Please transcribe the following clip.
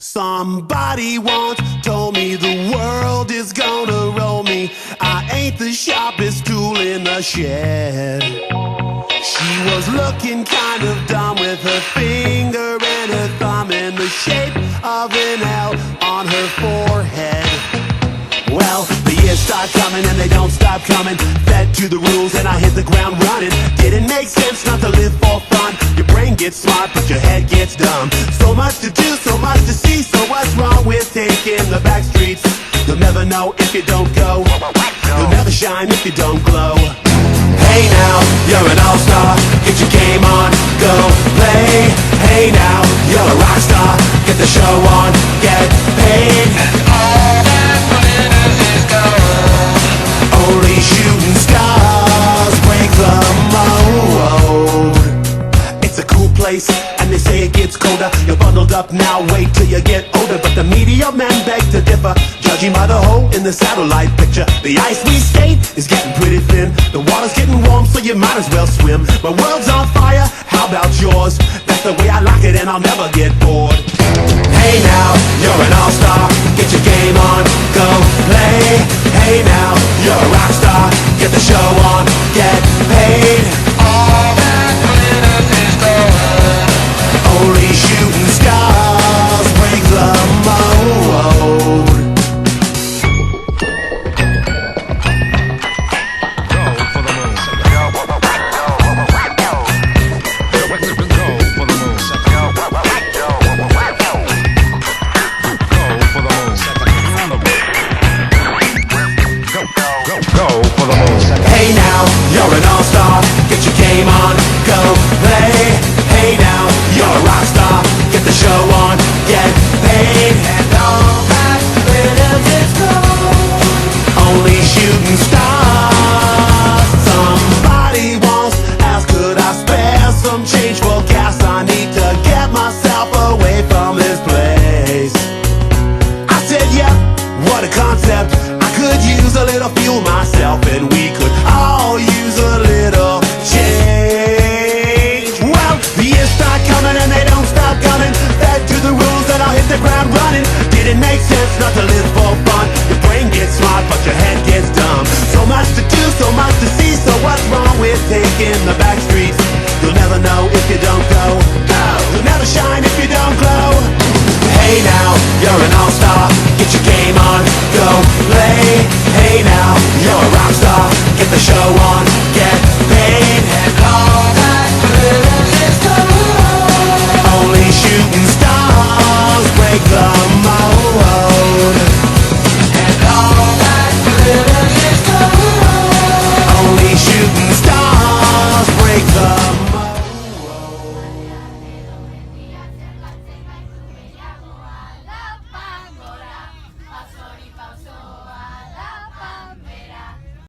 Somebody once told me the world is gonna roll me. I ain't the sharpest tool in the shed. She was looking kind of dumb with her finger and her thumb in the shape of an L on her forehead. Well, the years start coming and they don't stop coming. Fed to the rules and I hit the ground running. Didn't make sense not to live for fun. Your brain gets smart but your head gets dumb. So much to do, so much to see. So what's wrong with taking the back streets? You'll never know if you don't go. You'll never shine if you don't glow. Hey now, you're an all-star. Get your game on, go play. Hey now, you're a rock star. Get the show on, get paid. And all that glitters is gold. Only shooting stars break the mold. It's a cool place, and they say it gets colder. You're bundled up now, wait till you get older. But the media men beg to differ, judging by the hole in the satellite picture. The ice we skate is getting pretty thin. The water's getting warm, so you might as well swim. My world's on fire, how about yours? That's the way I like it, and I'll never get bored. Hey now, you're an all-star. Get your game on, go play. Hey now, you're a rock star. Get the show on, get paid. All that glitters is gold. Only shooting stars break the mold. Hey now, you're an all-star. Get your game on, go play. Hey now, you're a rock star. Get the show on, get paid. And all that glitters is gold. Only shooting stars. Somebody once asked, could I spare some change for gas? I need to get myself away from this place. I said, yeah, what a concept. I could use a little fuel myself, and we could all use a little change. Well, the years start coming and they don't stop coming. Fed to the rules and I'll hit the ground running. Didn't make sense not to live for fun. Your brain gets smart but your head gets dumb. So much to do, so much to see. So what's wrong with taking the back streets? You'll never know if you don't go. You'll never shine if you don't glow. Hey now, you're an all-star. Get your game on, go play. Hey now, you're a rock star. Get the show on, get paid. And all